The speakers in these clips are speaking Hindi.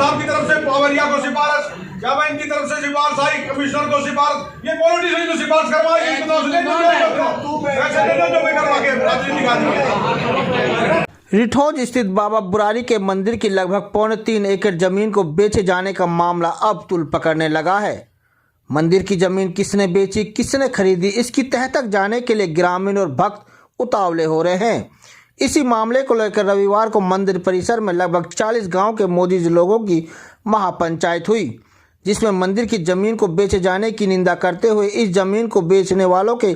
साहब की तरफ से पावरिया को सिफारिश, जब इनकी तरफ से सिफारिश आई कमिश्नर को सिफारिश, ये पॉलिटिशियन जो सिफारिश करवाई जो मैं करवा के राजनीतिक आदमी। रिठौज स्थित बाबा बुरारी के मंदिर की लगभग 3.25 एकड़ जमीन को बेचे जाने का मामला अब तूल पकड़ने लगा है। मंदिर की जमीन किसने बेची, किसने खरीदी, इसकी तह तक जाने के लिए ग्रामीण और भक्त उतावले हो रहे हैं। इसी मामले को लेकर रविवार को मंदिर परिसर में लगभग 40 गांव के मोदीज लोगों की महापंचायत हुई, जिसमें मंदिर की जमीन को बेचे जाने की निंदा करते हुए इस जमीन को बेचने वालों के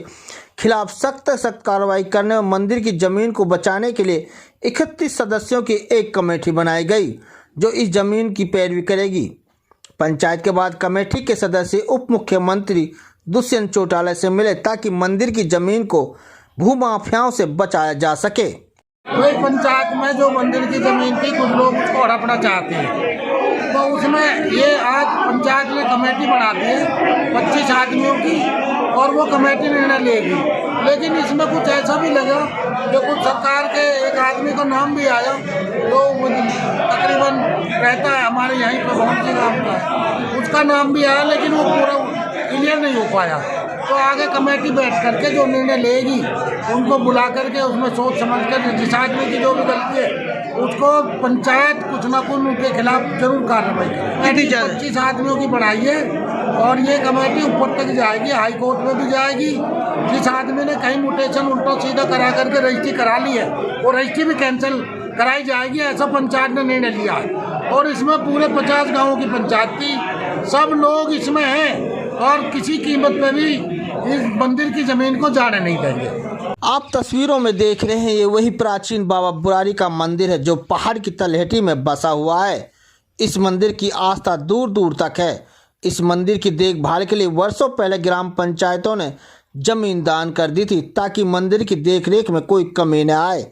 खिलाफ सख्त कार्रवाई करने और मंदिर की जमीन को बचाने के लिए 31 सदस्यों की एक कमेटी बनाई गई, जो इस जमीन की पैरवी करेगी। पंचायत के बाद कमेटी के सदस्य उप मुख्यमंत्री दुष्यंत चौटाला से मिले ताकि मंदिर की जमीन को भूमाफियाओं से बचाया जा सके। वही पंचायत में जो मंदिर की जमीन थी कुछ लोग उसको हड़पना चाहते हैं, तो उसमें ये आज पंचायत ने कमेटी बना दी है 25 आदमियों की, और वो कमेटी निर्णय लेगी। लेकिन इसमें कुछ ऐसा भी लगा जो कुछ सरकार के एक आदमी का नाम भी आया, जो तकरीबन रहता है हमारे यहीं पर बहुत सी गाँव का है, उसका नाम भी आया, लेकिन वो पूरा क्लियर नहीं हो पाया। तो आगे कमेटी बैठ करके जो निर्णय लेगी उनको बुला करके उसमें सोच समझ कर जिस आदमी की जो भी गलती है उसको पंचायत कुछ ना कुछ उनके खिलाफ जरूर कार्रवाई करेगी। 25 आदमियों की बढ़ाई है और ये कमेटी ऊपर तक जाएगी, हाई कोर्ट में भी जाएगी। जिस आदमी ने कहीं म्यूटेशन उल्टा सीधा करा करके रजिस्ट्री करा ली है वो रजिस्ट्री भी कैंसिल कराई जाएगी, ऐसा पंचायत ने निर्णय लिया है। और इसमें पूरे 50 गाँवों की पंचायत थी, सब लोग इसमें हैं और किसी कीमत पे भी इस मंदिर की जमीन को जाने नहीं देंगे। आप तस्वीरों में देख रहे हैं, ये वही प्राचीन बाबा बुरारी का मंदिर है जो पहाड़ की तलहटी में बसा हुआ है। इस मंदिर की आस्था दूर दूर तक है। इस मंदिर की देखभाल के लिए वर्षों पहले ग्राम पंचायतों ने जमीन दान कर दी थी ताकि मंदिर की देखरेख में कोई कमी न आए,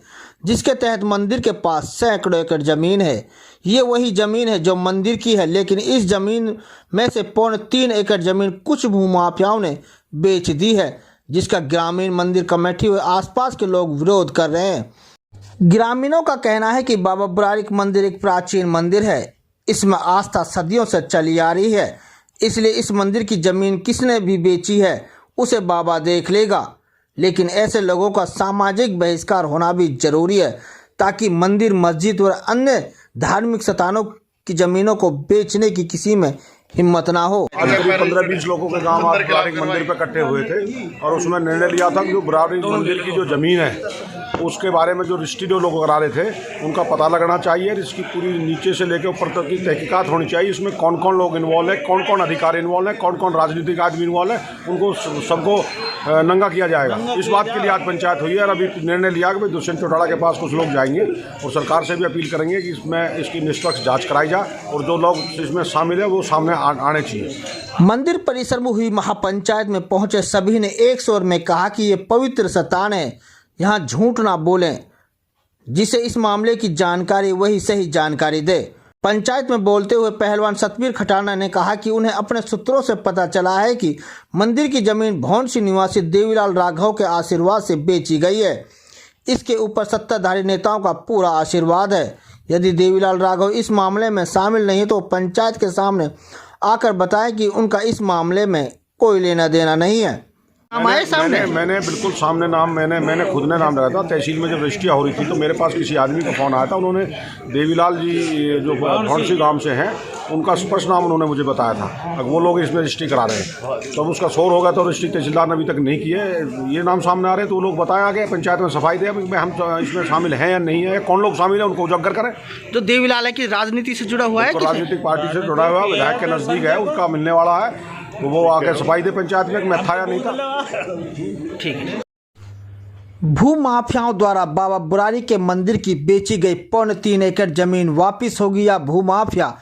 जिसके तहत मंदिर के पास सैकड़ों एकड़ जमीन है। ये वही जमीन है जो मंदिर की है, लेकिन इस जमीन में से 3.25 एकड़ जमीन कुछ भूमाफियाओं ने बेच दी है, जिसका ग्रामीण मंदिर कमेटी व आसपास के लोग विरोध कर रहे हैं। ग्रामीणों का कहना है कि बाबा बुरारी मंदिर एक प्राचीन मंदिर है, इसमें आस्था सदियों से चली आ रही है, इसलिए इस मंदिर की जमीन किसने भी बेची है उसे बाबा देख लेगा। लेकिन ऐसे लोगों का सामाजिक बहिष्कार होना भी जरूरी है ताकि मंदिर, मस्जिद और अन्य धार्मिक स्थानों की जमीनों को बेचने की किसी में हिम्मत ना हो। 15-20 लोगों के गांव बुरारी मंदिर पे इकट्ठे हुए थे और उसमें निर्णय लिया था कि जो बुरारी मंदिर की जो जमीन है उसके बारे में जो रजिस्ट्री जो लोग करा रहे थे उनका पता लगना चाहिए। इसकी पूरी नीचे से लेकर ऊपर तक की तहकीकात होनी चाहिए। इसमें कौन कौन लोग इन्वॉल्व है, कौन कौन अधिकारी इन्वॉल्व है, कौन कौन राजनीतिक आदमी इन्वॉल्व है, उनको सबको नंगा किया जाएगा। इस बात के लिए आज पंचायत हुई है और अभी निर्णय लिया कि भाई दुष्यंत चौटाला के पास कुछ लोग जाएंगे और सरकार से भी अपील करेंगे कि इसमें इसकी निष्पक्ष जाँच कराई जाए और जो लोग इसमें शामिल है वो सामने आने चाहिए। मंदिर परिसर में हुई महापंचायत में पहुंचे सभी ने एक स्वर में कहा कि ये पवित्र स्थान है, यहाँ झूठ ना बोलें। जिसे इस मामले की जानकारी वही सही जानकारी दे। पंचायत में बोलते हुए पहलवान सतबीर खटाना ने कहा कि उन्हें अपने सूत्रों से पता चला है कि मंदिर की जमीन भौंसी निवासी देवीलाल राघव के आशीर्वाद से बेची गई है। इसके ऊपर सत्ताधारी नेताओं का पूरा आशीर्वाद है। यदि देवीलाल राघव इस मामले में शामिल नहीं तो पंचायत के सामने आकर बताएं कि उनका इस मामले में कोई लेना देना नहीं है। मैंने बिल्कुल सामने नाम मैंने खुद ने नाम लगाया था। तहसील में जब रजिस्ट्रियाँ हो रही थी तो मेरे पास किसी आदमी का फ़ोन आया था। उन्होंने देवीलाल जी जो भौंसी गांव से हैं उनका स्पष्ट नाम उन्होंने मुझे बताया था। अब वो लोग इसमें रजिस्ट्री करा रहे हैं, तो अब उसका शोर होगा तो रजिस्ट्री तहसीलदार ने अभी तक नहीं की है। ये नाम सामने आ रहे हैं तो वो लोग बताया गया पंचायत में सफाई दे हम इसमें शामिल हैं या नहीं है, कौन लोग शामिल है उनको उजागर करें। तो देवीलाल है कि राजनीति से जुड़ा हुआ है, राजनीतिक पार्टी से जुड़ा हुआ, विधायक के नज़दीक है, उसका मिलने वाला है, तो वो आके सफाई दे पंचायत में। मैं था या नहीं था। ठीक है। भूमाफियाओं द्वारा बाबा बुरारी के मंदिर की बेची गई 3.25 एकड़ जमीन वापस होगी या भूमाफिया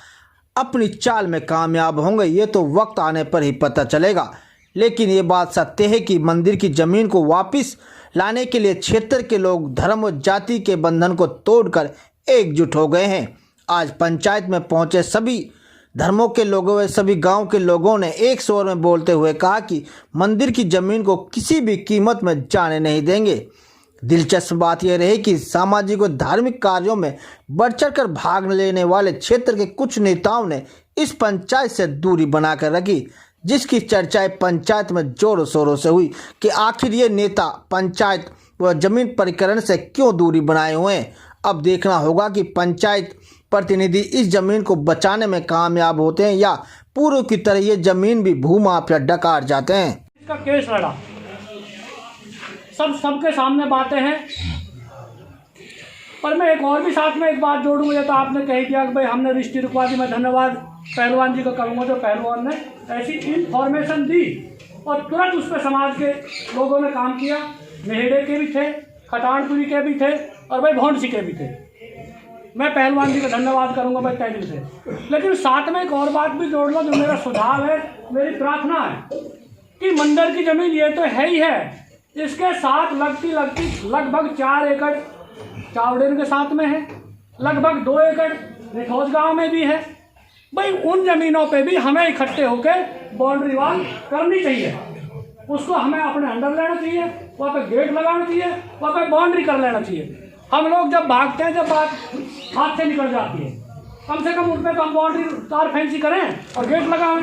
अपनी चाल में कामयाब होंगे, ये तो वक्त आने पर ही पता चलेगा। लेकिन ये बात सत्य है कि मंदिर की जमीन को वापस लाने के लिए क्षेत्र के लोग धर्म और जाति के बंधन को तोड़कर एकजुट हो गए हैं। आज पंचायत में पहुंचे सभी धर्मों के लोगों व सभी गांव के लोगों ने एक स्वर में बोलते हुए कहा कि मंदिर की जमीन को किसी भी कीमत में जाने नहीं देंगे। दिलचस्प बात यह रही कि सामाजिक और धार्मिक कार्यों में बढ़ चढ़कर भाग लेने वाले क्षेत्र के कुछ नेताओं ने इस पंचायत से दूरी बनाकर रखी, जिसकी चर्चाएं पंचायत में जोरों शोरों से हुई कि आखिर ये नेता पंचायत व जमीन परिकरण से क्यों दूरी बनाए हुए हैं। अब देखना होगा कि पंचायत प्रतिनिधि इस जमीन को बचाने में कामयाब होते हैं या पूर्व की तरह ये जमीन भी भूमाफिया डकार जाते हैं। इसका केस लड़ा, सबके सामने बातें हैं, पर मैं एक और भी साथ में एक बात जोड़ूंगा। तो आपने कह दिया कि भाई हमने रजिस्ट्री रुकवा दी, मैं धन्यवाद पहलवान जी को करूँगा जो पहलवान ने ऐसी इन्फॉर्मेशन दी और तुरंत उस पर समाज के लोगों ने काम किया। मेहड़े के भी थे, खटानपुरी के भी थे और भाई भौंडसी के भी थे। मैं पहलवान जी का धन्यवाद करूँगा भाई तय दिल से। लेकिन साथ में एक और बात भी जोड़ लो, जो मेरा सुझाव है, मेरी प्रार्थना है कि मंदिर की ज़मीन ये तो है ही है, इसके साथ लगती लगभग 4 एकड़ चावडेर के साथ में है, लगभग 2 एकड़ रिठौज गांव में भी है। भाई उन ज़मीनों पे भी हमें इकट्ठे होकर बाउंड्री वॉल करनी चाहिए, उसको हमें अपने अंडर लेना चाहिए, वहाँ पे गेट लगाना चाहिए, वहाँ पे बाउंड्री कर लेना चाहिए। हम लोग जब भागते हैं, जब बात हाथ से निकल जाती है, कम से कम उन पर तो हम बाउंड्री तार फैंसी करें और गेट लगाएं।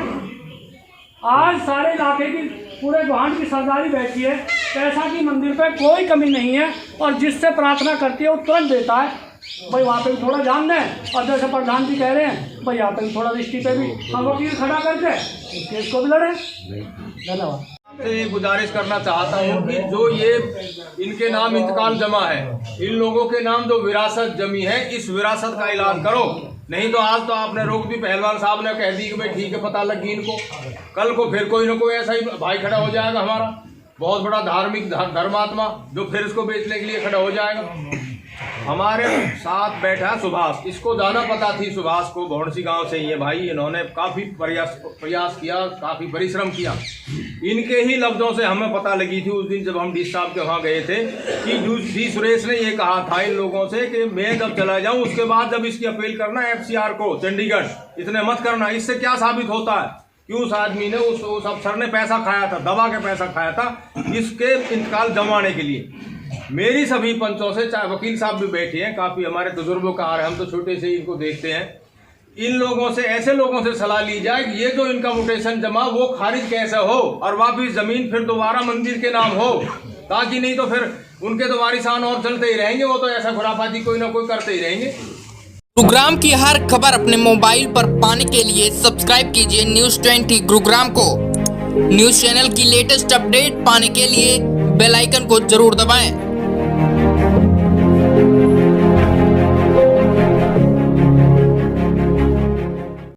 आज सारे इलाके की पूरे गुहान की सरदारी बैठी है, पैसा की मंदिर पे कोई कमी नहीं है और जिससे प्रार्थना करती है वो तुरंत देता है। भाई वहाँ पे भी थोड़ा ध्यान दें और जैसे प्रधान जी कह रहे हैं भाई यहाँ पे भी थोड़ा दृष्टि पे भी हम वकील खड़ा करके इस केस को भी लड़ें। धन्यवाद। से गुजारिश करना चाहता हूँ कि जो ये इनके नाम इंतकाल जमा है, इन लोगों के नाम जो विरासत जमी है, इस विरासत का ऐलान करो। नहीं तो आज तो आपने रोक दी, पहलवान साहब ने कह दी कि भाई ठीक है पता लगी इनको, कल को फिर कोई ना कोई ऐसा ही भाई खड़ा हो जाएगा, हमारा बहुत बड़ा धार्मिक धर्मात्मा, जो फिर इसको बेचने के लिए खड़ा हो जाएगा। हमारे साथ बैठा सुभाष, इसको ज़्यादा पता थी सुभाष को, भौंडसी गांव से ये भाई, इन्होंने काफ़ी प्रयास किया, काफ़ी परिश्रम किया। इनके ही लफ्ज़ों से हमें पता लगी थी उस दिन जब हम डी साहब के वहाँ गए थे कि डी सुरेश ने ये कहा था इन लोगों से कि मैं जब चला जाऊँ उसके बाद जब इसकी अपील करना FCR को चंडीगढ़, इतने मत करना। इससे क्या साबित होता है कि उस आदमी ने, उस अफसर ने पैसा खाया था, दबा के पैसा खाया था इसके इंतकाल जमाने के लिए। मेरी सभी पंचों से, चाहे वकील साहब भी बैठे हैं, काफ़ी हमारे तजुर्बेकार हैं, हम तो छोटे से इनको देखते हैं, इन लोगों से, ऐसे लोगों से सलाह ली जाए कि ये जो इनका म्यूटेशन जमा वो खारिज कैसे हो और वापिस ज़मीन फिर दोबारा मंदिर के नाम हो, ताकि नहीं तो फिर उनके तो वारिसान और चलते ही रहेंगे, वो तो ऐसा खुराफाती कोई ना कोई करते ही रहेंगे। गुरुग्राम की हर खबर अपने मोबाइल पर पाने के लिए सब्सक्राइब कीजिए न्यूज़ 20 गुरुग्राम को। न्यूज़ चैनल की लेटेस्ट अपडेट पाने के लिए बेल आइकन को जरूर दबाएं।